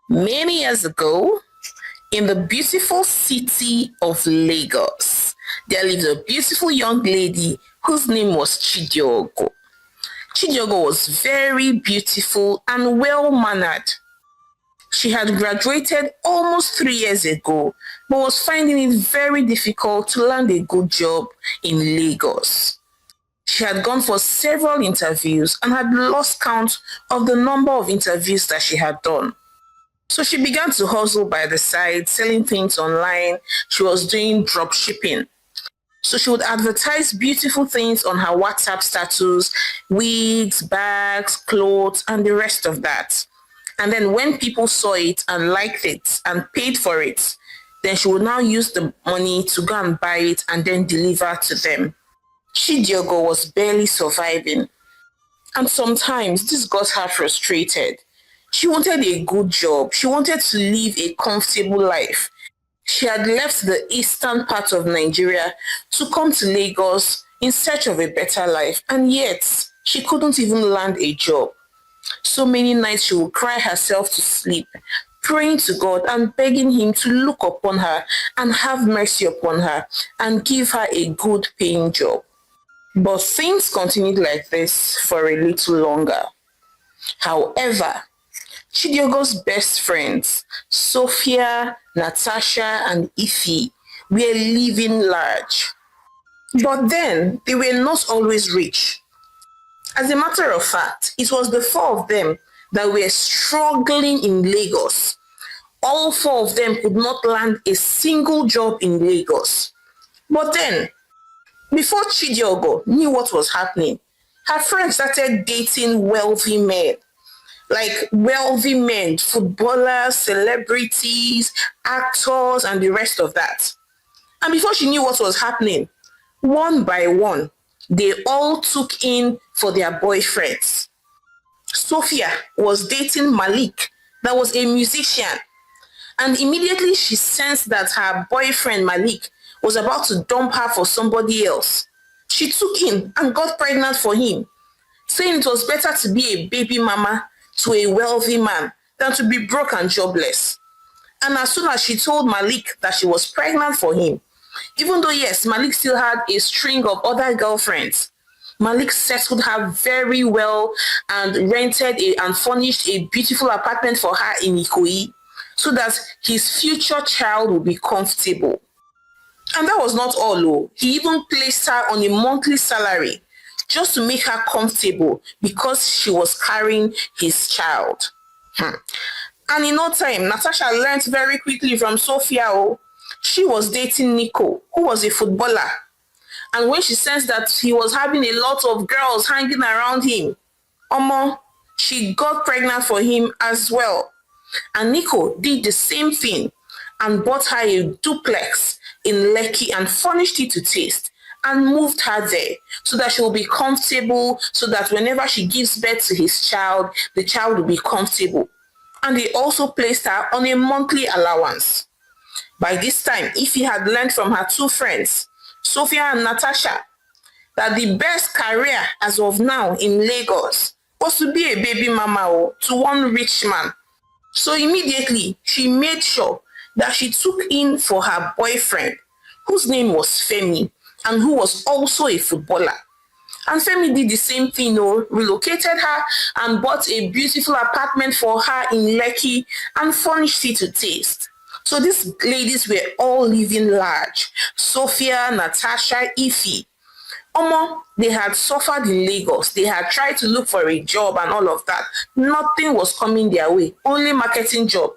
Many years ago, in the beautiful city of Lagos, there lived a beautiful young lady whose name was Chidiogo. Chidiogo was very beautiful and well mannered. She had graduated almost 3 years ago, but was finding it very difficult to land a good job in Lagos. She had gone for several interviews and had lost count of the number of interviews that she had done. So she began to hustle by the side, selling things online. She was doing drop shipping. So she would advertise beautiful things on her WhatsApp status, wigs, bags, clothes, and the rest of that. And then when people saw it and liked it and paid for it, then she would now use the money to go and buy it and then deliver to them. Chidiogo was barely surviving. And sometimes this got her frustrated. She wanted a good job. She wanted to live a comfortable life. She had left the eastern part of Nigeria to come to Lagos in search of a better life, and yet she couldn't even land a job. So many nights she would cry herself to sleep, praying to God and begging Him to look upon her and have mercy upon her and give her a good paying job. But things continued like this for a little longer. However, Chidiogo's best friends, Sophia, Natasha, and Ify, were living large. But then they were not always rich. As a matter of fact, it was the four of them that were struggling in Lagos. All four of them could not land a single job in Lagos. But then, before Chidiogo knew what was happening, her friends started dating wealthy men, like wealthy men, footballers, celebrities, actors, and the rest of that. And before she knew what was happening, one by one, they all took in for their boyfriends. Sophia was dating Malik, that was a musician. And immediately she sensed that her boyfriend Malik was about to dump her for somebody else. She took him and got pregnant for him, saying it was better to be a baby mama to a wealthy man than to be broke and jobless. And as soon as she told Malik that she was pregnant for him, even though, yes, Malik still had a string of other girlfriends, Malik settled her very well and and furnished a beautiful apartment for her in Ikoyi so that his future child would be comfortable. And that was not all, though. He even placed her on a monthly salary just to make her comfortable because she was carrying his child. And in no time, Natasha learned very quickly from Sophia. Oh, she was dating Nico, who was a footballer. And when she sensed that he was having a lot of girls hanging around him, Omo, she got pregnant for him as well. And Nico did the same thing and bought her a duplex in Lekki and furnished it to taste and moved her there so that she will be comfortable, so that whenever she gives birth to his child, the child will be comfortable. And they also placed her on a monthly allowance. By this time, Ify had learned from her two friends, Sophia and Natasha, that the best career as of now in Lagos was to be a baby mama to one rich man. So immediately, she made sure that she took in for her boyfriend, whose name was Femi, and who was also a footballer. And Femi did the same thing, relocated her and bought a beautiful apartment for her in Lekki and furnished it to taste. So these ladies were all living large. Sophia, Natasha, Ify. Omo, they had suffered in Lagos. They had tried to look for a job and all of that. Nothing was coming their way, only marketing job.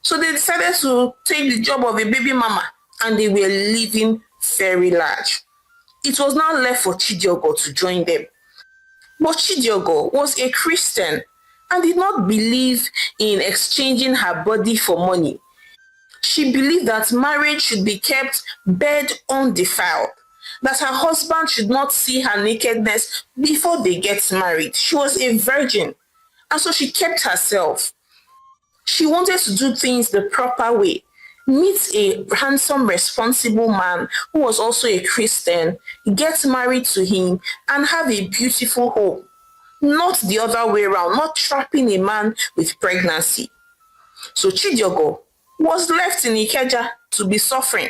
So they decided to take the job of a baby mama and they were living very large. It was now left for Chidiogo to join them. But Chidiogo was a Christian and did not believe in exchanging her body for money. She believed that marriage should be kept bed undefiled, that her husband should not see her nakedness before they get married. She was a virgin, and so she kept herself. She wanted to do things the proper way, meet a handsome, responsible man who was also a Christian, get married to him, and have a beautiful home. Not the other way around, not trapping a man with pregnancy. So Chidiogo was left in Ikeja to be suffering.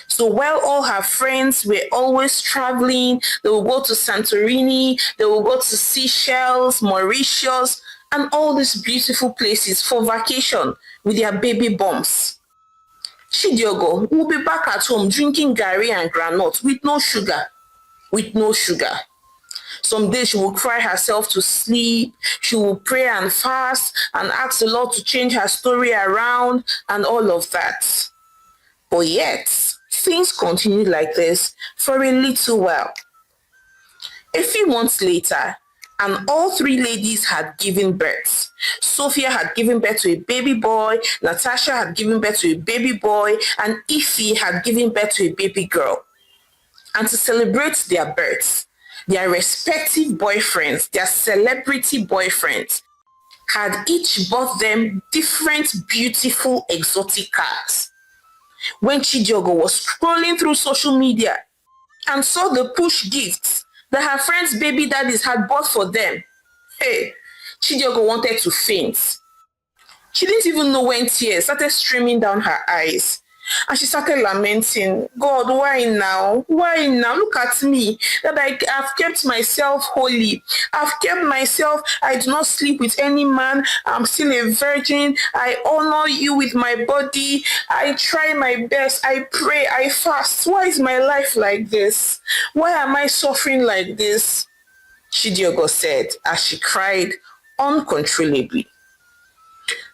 So while all her friends were always traveling, they will go to Santorini, they will go to Seychelles, Mauritius, and all these beautiful places for vacation with their baby bumps. Chidiogo will be back at home drinking gari and granite with no sugar. With no sugar. Some days she will cry herself to sleep. She will pray and fast and ask the Lord to change her story around and all of that. But yet, things continued like this for a little while. A few months later, and all three ladies had given birth. Sophia had given birth to a baby boy, Natasha had given birth to a baby boy, and Ify had given birth to a baby girl. And to celebrate their births, their respective boyfriends, their celebrity boyfriends, had each bought them different beautiful exotic cars. When Chidiogo was scrolling through social media and saw the push gifts that her friends' baby daddies had bought for them, hey, Chidiogo wanted to faint. She didn't even know when tears started streaming down her eyes. And she started lamenting, God, why now? Why now? Look at me, that I've kept myself holy. I've kept myself, I do not sleep with any man. I'm still a virgin. I honor you with my body. I try my best. I pray, I fast. Why is my life like this? Why am I suffering like this? Chidiogo said as she cried uncontrollably.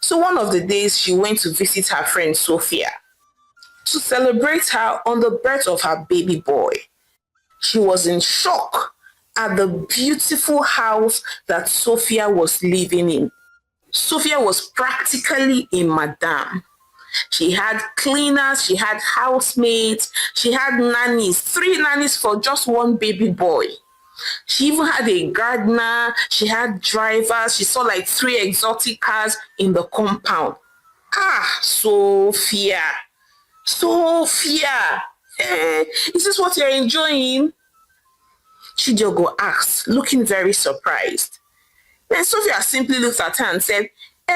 So one of the days she went to visit her friend Sophia to celebrate her on the birth of her baby boy. She was in shock at the beautiful house that Sophia was living in. Sophia was practically a madam. She had cleaners, she had housemates, she had nannies, 3 nannies for just one baby boy. She even had a gardener, she had drivers, she saw like 3 exotic cars in the compound. Ah, Sophia. Sophia, is this what you're enjoying? Chidiogo asked, looking very surprised. Then Sophia simply looked at her and said,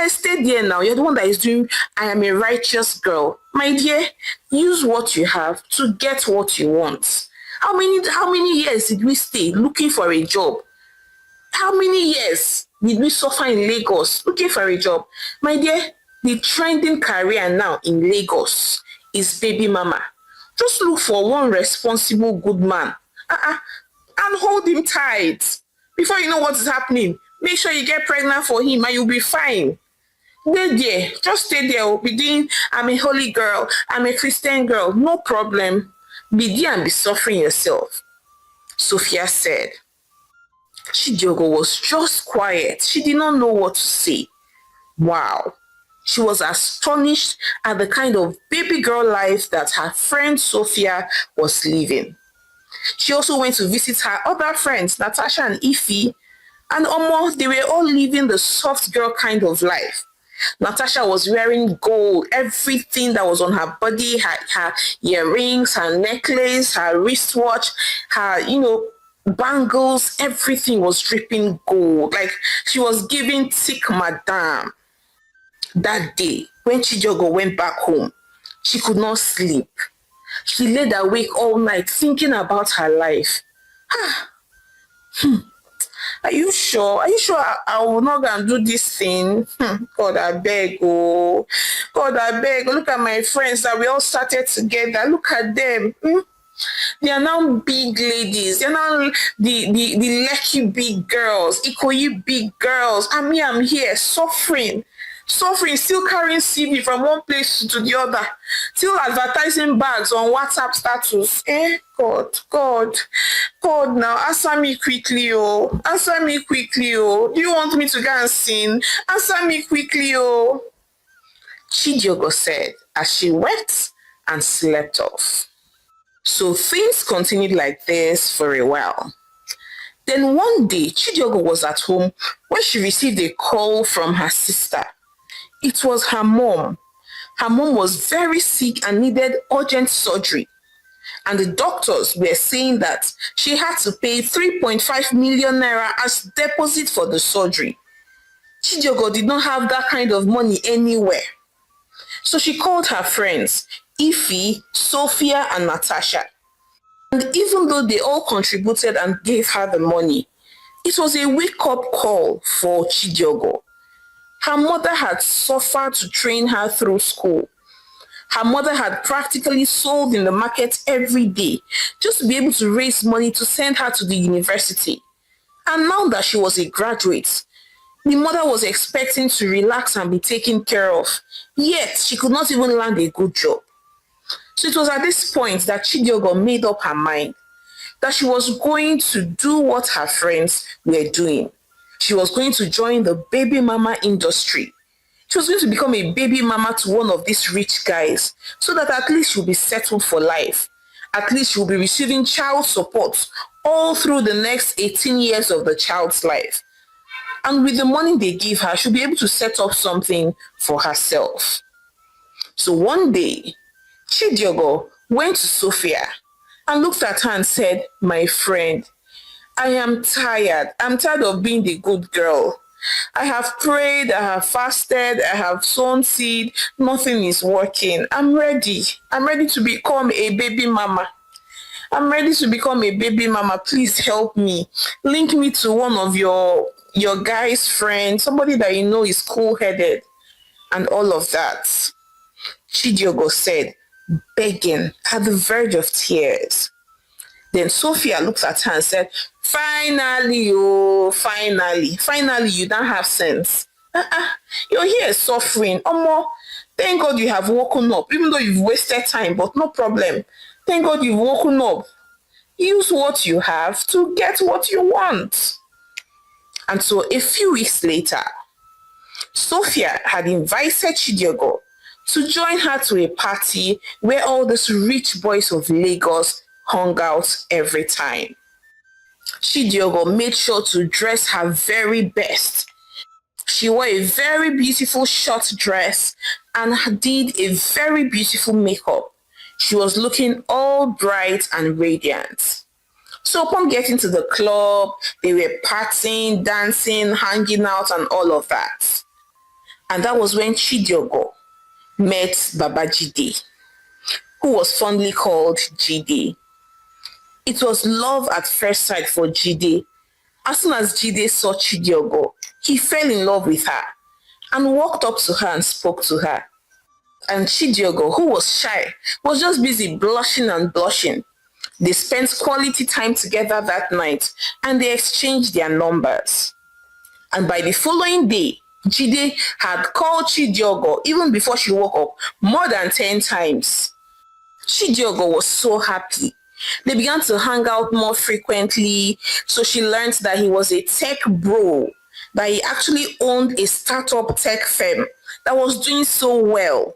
stay there now. You're the one that is doing, I am a righteous girl. My dear, use what you have to get what you want. How many years did we stay looking for a job? How many years did we suffer in Lagos looking for a job? My dear, the trending career now in Lagos is baby mama. Just look for one responsible good man and hold him tight. Before you know what is happening, make sure you get pregnant for him and you'll be fine. Stay there. Just stay there. Be doing, I'm a holy girl. I'm a Christian girl. No problem. Be there and be suffering yourself. Sophia said. Chidiogo was just quiet. She did not know what to say. Wow. She was astonished at the kind of baby girl life that her friend Sophia was living. She also went to visit her other friends, Natasha and Ify, and almost they were all living the soft girl kind of life. Natasha was wearing gold, everything that was on her body, her earrings, her necklace, her wristwatch, her, bangles, everything was dripping gold. Like she was giving thick madame. That day, when Chidiogo went back home, she could not sleep. She laid awake all night thinking about her life. Are you sure? Are you sure I will not go and do this thing? God, I beg, oh. God, I beg. Look at my friends that we all started together. Look at them. They are now big ladies. They are now the lucky big girls, Ikoyi big girls. And me, I'm here suffering, still carrying CV from one place to the other, still advertising bags on WhatsApp status. God, now answer me quickly, oh. Answer me quickly, oh. Do you want me to go and sing? Answer me quickly, oh. Chidiogo said as she wept and slept off. So things continued like this for a while. Then one day, Chidiogo was at home when she received a call from her sister. It was her mom. Her mom was very sick and needed urgent surgery. And the doctors were saying that she had to pay 3.5 million naira as deposit for the surgery. Chidiogo did not have that kind of money anywhere. So she called her friends, Ify, Sophia, and Natasha. And even though they all contributed and gave her the money, it was a wake-up call for Chidiogo. Her mother had suffered to train her through school. Her mother had practically sold in the market every day just to be able to raise money to send her to the university. And now that she was a graduate, the mother was expecting to relax and be taken care of, yet she could not even land a good job. So it was at this point that Chidiogo made up her mind that she was going to do what her friends were doing. She was going to join the baby mama industry. She was going to become a baby mama to one of these rich guys so that at least she'll be settled for life. At least she'll be receiving child support all through the next 18 years of the child's life. And with the money they give her, she'll be able to set up something for herself. So one day, Chidiogo went to Sophia and looked at her and said, "My friend, I am tired. I'm tired of being the good girl. I have prayed, I have fasted, I have sown seed. Nothing is working. I'm ready. I'm ready to become a baby mama. I'm ready to become a baby mama. Please help me. Link me to one of your guy's friends, somebody that you know is cool-headed," and all of that. Chidiogo said, begging at the verge of tears. Then Sophia looked at her and said, "Finally, oh, finally, you don't have sense. You're here suffering. Omo, thank God you have woken up, even though you've wasted time, but no problem. Thank God you've woken up. Use what you have to get what you want." And so a few weeks later, Sophia had invited Chidiogo to join her to a party where all these rich boys of Lagos hung out every time. Chidiogo made sure to dress her very best. She wore a very beautiful short dress and did a very beautiful makeup. She was looking all bright and radiant. So upon getting to the club, they were partying, dancing, hanging out, and all of that. And that was when Chidiogo met Baba Jide, who was fondly called Jide. It was love at first sight for Jide. As soon as Jide saw Chidiogo, he fell in love with her and walked up to her and spoke to her. And Chidiogo, who was shy, was just busy blushing and blushing. They spent quality time together that night and they exchanged their numbers. And by the following day, Jide had called Chidiogo even before she woke up more than 10 times. Chidiogo was so happy. They began to hang out more frequently, so she learned that he was a tech bro, that he actually owned a startup tech firm that was doing so well.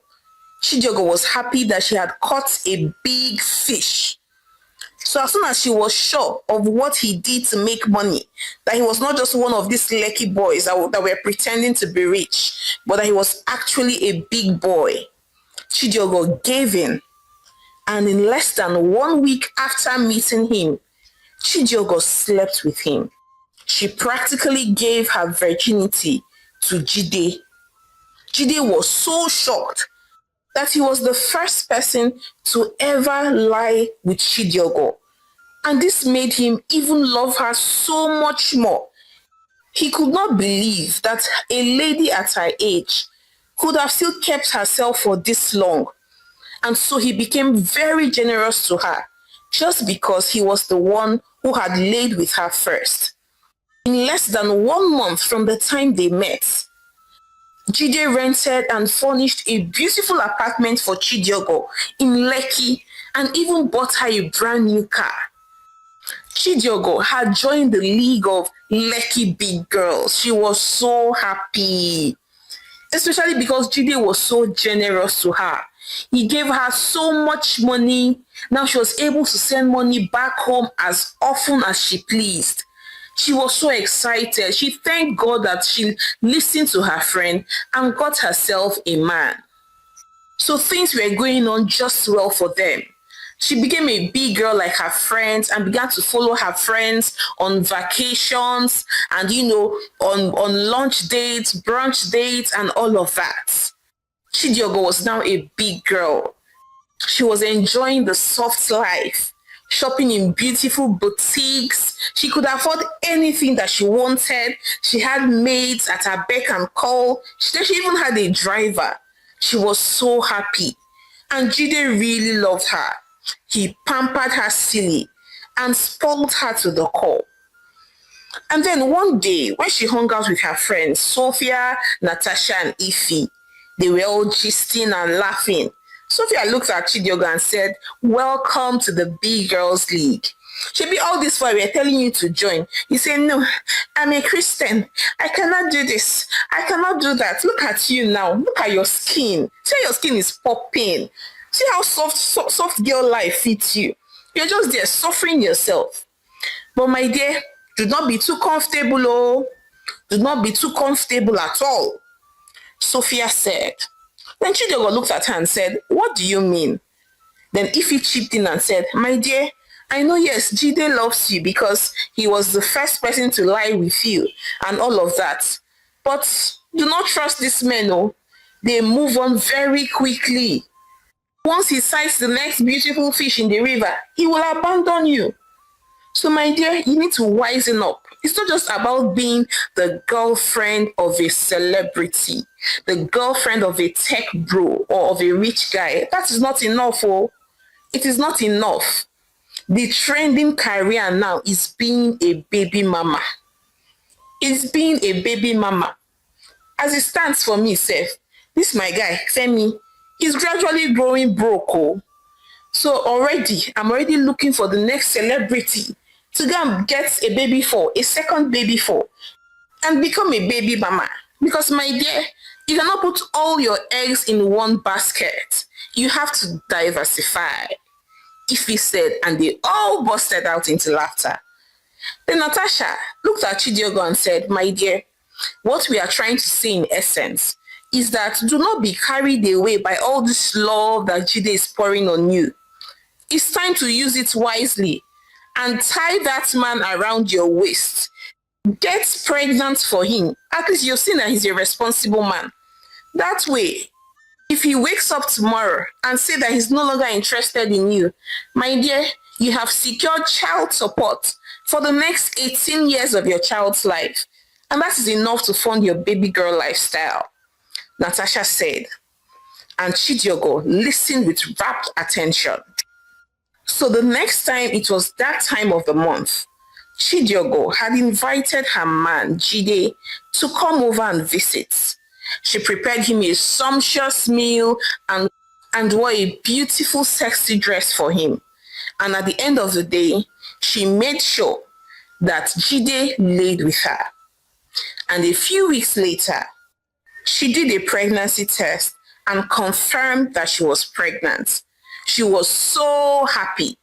Chidiogo was happy that she had caught a big fish. So as soon as she was sure of what he did to make money, that he was not just one of these lucky boys that were pretending to be rich, but that he was actually a big boy, Chidiogo gave in. And in less than 1 week after meeting him, Chidiogo slept with him. She practically gave her virginity to Jide. Jide was so shocked that he was the first person to ever lie with Chidiogo. And this made him even love her so much more. He could not believe that a lady at her age could have still kept herself for this long. And so he became very generous to her just because he was the one who had laid with her first. In less than 1 month from the time they met, Jide rented and furnished a beautiful apartment for Chidiogo in Lekki and even bought her a brand new car. Chidiogo had joined the league of Lekki big girls. She was so happy, especially because Jide was so generous to her. He gave her so much money. Now she was able to send money back home as often as she pleased. She was so excited. She thanked God that she listened to her friend and got herself a man. So things were going on just well for them. She became a big girl like her friends and began to follow her friends on vacations and, on lunch dates, brunch dates, and all of that. Chidiogo was now a big girl. She was enjoying the soft life, shopping in beautiful boutiques. She could afford anything that she wanted. She had maids at her beck and call. She even had a driver. She was so happy. And Jide really loved her. He pampered her silly and spoiled her to the core. And then one day, when she hung out with her friends, Sophia, Natasha, and Ify, they were all gisting and laughing. Sophia looked at Chidiogo and said, "Welcome to the Big Girls League. Should be all this while we're telling you to join." You say, "No, I'm a Christian. I cannot do this. I cannot do that. Look at you now. Look at your skin. See how your skin is popping. See how soft girl life fits you. You're just there suffering yourself." But my dear, do not be too comfortable, oh. Do not be too comfortable at all, Sophia said. Then Chidiogo looked at her and said, "What do you mean?" Then Ify chipped in and said, "My dear, I know, yes, Jide loves you because he was the first person to lie with you and all of that. But do not trust these men, oh. They move on very quickly. Once he sights the next beautiful fish in the river, he will abandon you. So, my dear, you need to wisen up. It's not just about being the girlfriend of a celebrity, the girlfriend of a tech bro or of a rich guy. That is not enough, oh. It is not enough. The trending career now is being a baby mama. It's being a baby mama. As it stands for me, Seth, this my guy, Femi, he's gradually growing broke, oh. So I'm already looking for the next celebrity to go and get a baby for, a second baby for, and become a baby mama. Because, my dear, you cannot put all your eggs in one basket. You have to diversify, Ify said, and they all busted out into laughter. Then Natasha looked at Chidiogo and said, "My dear, what we are trying to say in essence is that do not be carried away by all this love that Jide is pouring on you. It's time to use it wisely and tie that man around your waist. Get pregnant for him. At least you've seen that he's a responsible man. That way, if he wakes up tomorrow and say that he's no longer interested in you, my dear, you have secured child support for the next 18 years of your child's life. And that is enough to fund your baby girl lifestyle," Natasha said. And Chidiogo listened with rapt attention. So the next time it was that time of the month, Chidiogo had invited her man, Jide, to come over and visit. She prepared him a sumptuous meal and wore a beautiful, sexy dress for him. And at the end of the day, she made sure that Jide laid with her. And a few weeks later, she did a pregnancy test and confirmed that she was pregnant. She was so happy.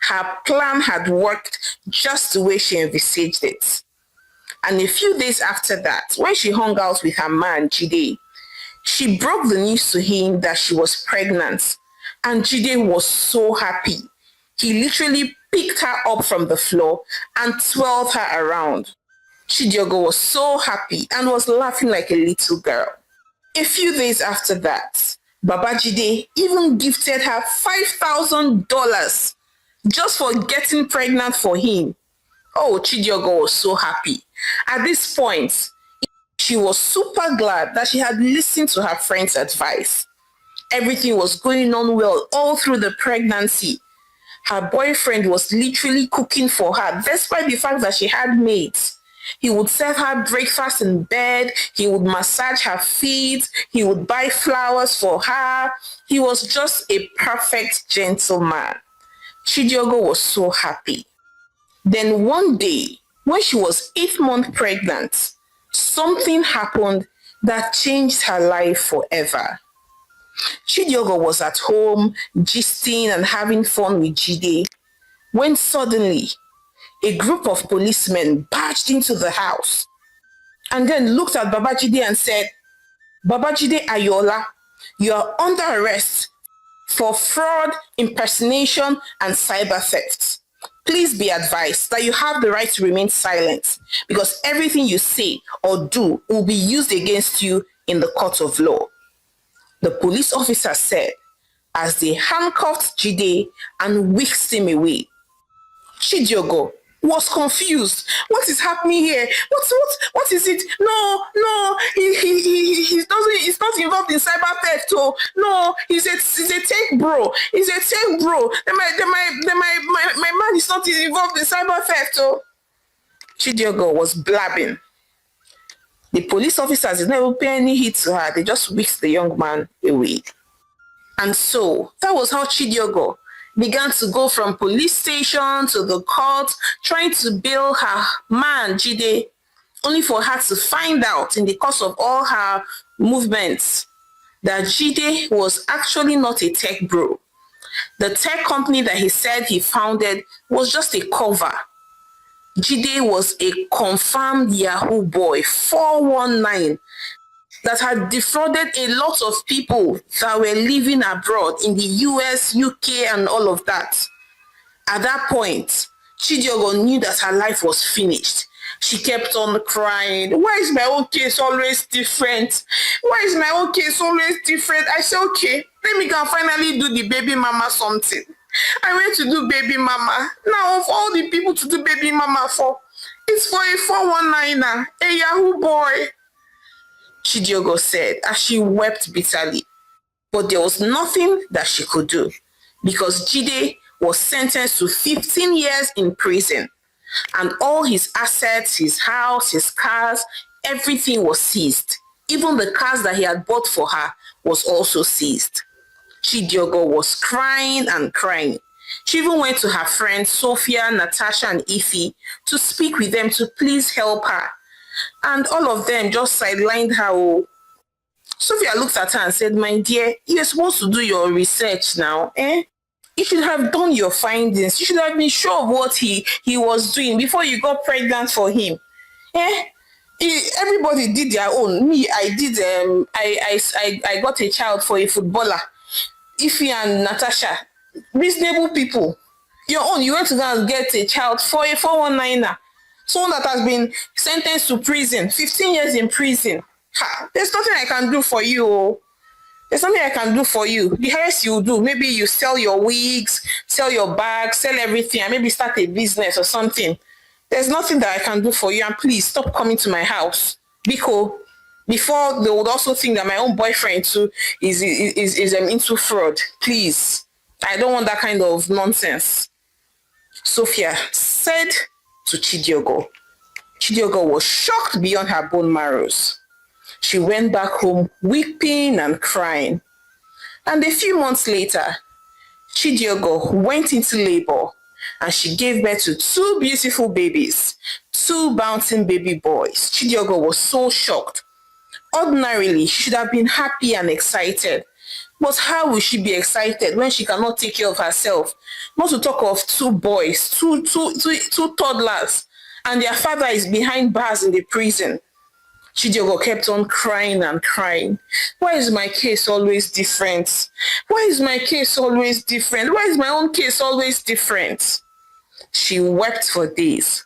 Her plan had worked just the way she envisaged it. And a few days after that, when she hung out with her man, Jide, she broke the news to him that she was pregnant. And Jide was so happy. He literally picked her up from the floor and twirled her around. Chidiogo was so happy and was laughing like a little girl. A few days after that, Babajide even gifted her $5,000 just for getting pregnant for him. Oh, Chidiogo was so happy. At this point, she was super glad that she had listened to her friend's advice. Everything was going on well all through the pregnancy. Her boyfriend was literally cooking for her, despite the fact that she had maids. He would serve her breakfast in bed. He would massage her feet. He would buy flowers for her. He was just a perfect gentleman. Chidiogo was so happy. Then one day, when she was 8 months pregnant, something happened that changed her life forever. Chidiogo was at home, gisting and having fun with Jide, when suddenly a group of policemen barged into the house and then looked at Babajide and said, "Babajide Ayola, you are under arrest for fraud, impersonation, and cyber theft. Please be advised that you have the right to remain silent because everything you say or do will be used against you in the court of law. The police officer said as they handcuffed Jide and whisked him away. Chidiogo was confused. What is happening here? What is it? No, he doesn't. He's not involved in cyber theft. Oh no, he's a tech bro. He's a tech bro. My man is not involved in cyber theft. Oh, Chidiogo was blabbing. The police officers did not even pay any heed to her. They just whisked the young man away. And so that was how Chidiogo began to go from police station to the court, trying to bail her man, Jide, only for her to find out in the course of all her movements that Jide was actually not a tech bro. The tech company that he said he founded was just a cover. Jide was a confirmed Yahoo boy, 419, that had defrauded a lot of people that were living abroad in the US, UK, and all of that. At that point, Chidiogo knew that her life was finished. She kept on crying. Why is my own case always different? Why is my own case always different? I said, okay, let me go and finally do the baby mama something. I went to do baby mama. Now, of all the people to do baby mama for, it's for a 419er, a Yahoo boy. Chidiogo said as she wept bitterly. But there was nothing that she could do because Jide was sentenced to 15 years in prison and all his assets, his house, his cars, everything was seized. Even the cars that he had bought for her was also seized. Chidiogo was crying and crying. She even went to her friends Sophia, Natasha, and Ify to speak with them to please help her. And all of them just sidelined her. Oh. Sophia looked at her and said, my dear, you're supposed to do your research now. You should have done your findings. You should have been sure of what he was doing before you got pregnant for him. Everybody did their own. Me, I did. I got a child for a footballer. Ify and Natasha, reasonable people. Your own, you went to go and get a child for a 419er. Someone that has been sentenced to prison, 15 years in prison. There's nothing I can do for you. Oh. There's nothing I can do for you. The highest you do, maybe you sell your wigs, sell your bags, sell everything, and maybe start a business or something. There's nothing that I can do for you, and please stop coming to my house. Because before they would also think that my own boyfriend too is into fraud. Please, I don't want that kind of nonsense. Sophia said to Chidiogo. Chidiogo was shocked beyond her bone marrows. She went back home weeping and crying. And a few months later, Chidiogo went into labor and she gave birth to 2 beautiful babies, 2 bouncing baby boys. Chidiogo was so shocked. Ordinarily, she should have been happy and excited. But how will she be excited when she cannot take care of herself? Not to talk of 2 boys, two toddlers, and their father is behind bars in the prison. Chidiogo kept on crying and crying. Why is my case always different? Why is my case always different? Why is my own case always different? She wept for days.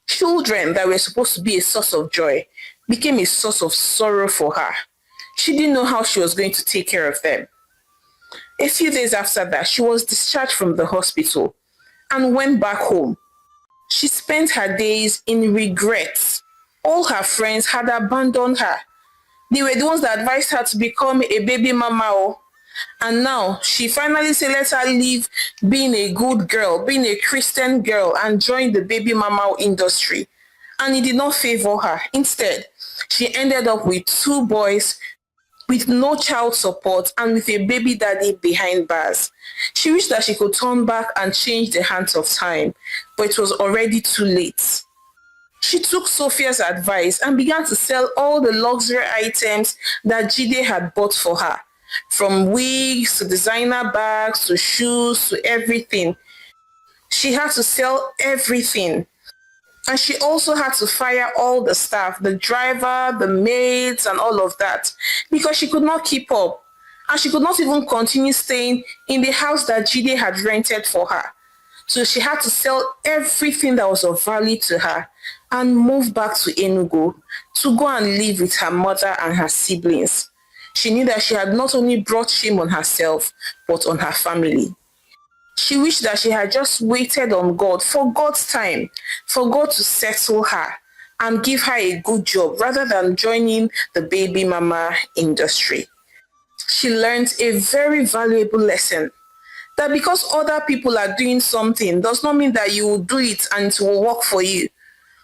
Children that were supposed to be a source of joy became a source of sorrow for her. She didn't know how she was going to take care of them. A few days after that, she was discharged from the hospital and went back home. She spent her days in regrets. All her friends had abandoned her. They were the ones that advised her to become a baby mama. And now she finally said, let her leave being a good girl, being a Christian girl, and join the baby mama industry. And it did not favor her. Instead, she ended up with 2 boys with no child support and with a baby daddy behind bars. She wished that she could turn back and change the hands of time, but it was already too late. She took Sophia's advice and began to sell all the luxury items that Jide had bought for her, from wigs to designer bags to shoes to everything. She had to sell everything. And she also had to fire all the staff, the driver, the maids, and all of that, because she could not keep up. and she could not even continue staying in the house that Jide had rented for her. So she had to sell everything that was of value to her and move back to Enugu to go and live with her mother and her siblings. She knew that she had not only brought shame on herself, but on her family. She wished that she had just waited on God for God's time, for God to settle her and give her a good job rather than joining the baby mama industry. She learned a very valuable lesson that because other people are doing something does not mean that you will do it and it will work for you.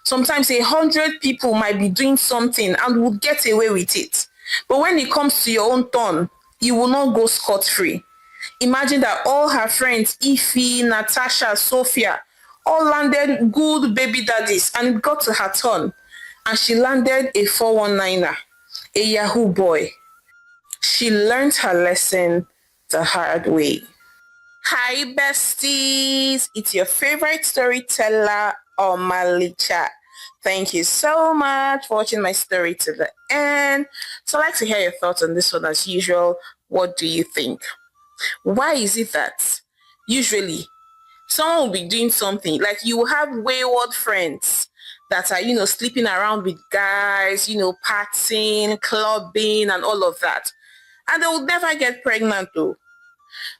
Sometimes 100 people might be doing something and will get away with it. But when it comes to your own turn, you will not go scot-free. Imagine that all her friends, Ify, Natasha, Sophia, all landed good baby daddies and it got to her turn. And she landed a 419er, a Yahoo boy. She learned her lesson the hard way. Hi besties, it's your favorite storyteller, Omalicha. Thank you so much for watching my story to the end. So I'd like to hear your thoughts on this one as usual. What do you think? Why is it that usually someone will be doing something, like you have wayward friends that are, sleeping around with guys, partying, clubbing and all of that. And they will never get pregnant though.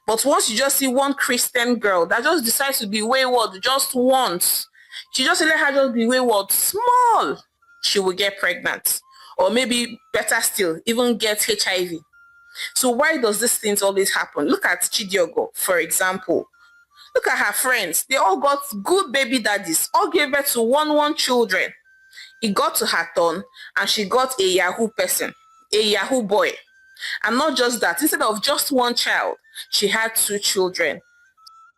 But once you just see one Christian girl that just decides to be wayward just once, she just let her just be wayward small, she will get pregnant. Or maybe better still, even get HIV. So why does this thing always happen? Look at Chidiogo, for example. Look at her friends. They all got good baby daddies, all gave birth to one children. It got to her turn and she got a Yahoo person, a Yahoo boy. And not just that, instead of just one child, she had 2 children.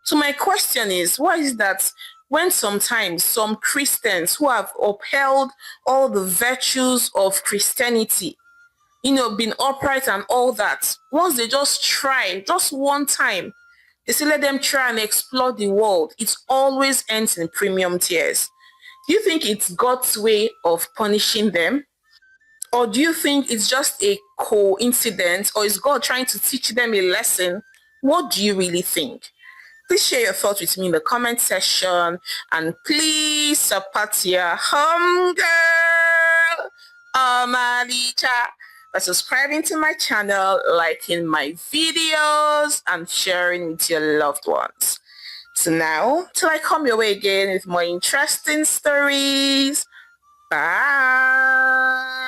So my question is, why is that when sometimes some Christians who have upheld all the virtues of Christianity, been upright and all that, once they just try, just one time, they say let them try and explore the world, it always ends in premium tears. Do you think it's God's way of punishing them? Or do you think it's just a coincidence, or is God trying to teach them a lesson? What do you really think? Please share your thoughts with me in the comment section, and please support your home girl, Omalicha, by subscribing to my channel, liking my videos, and sharing with your loved ones. So now, till I come your way again with more interesting stories, bye.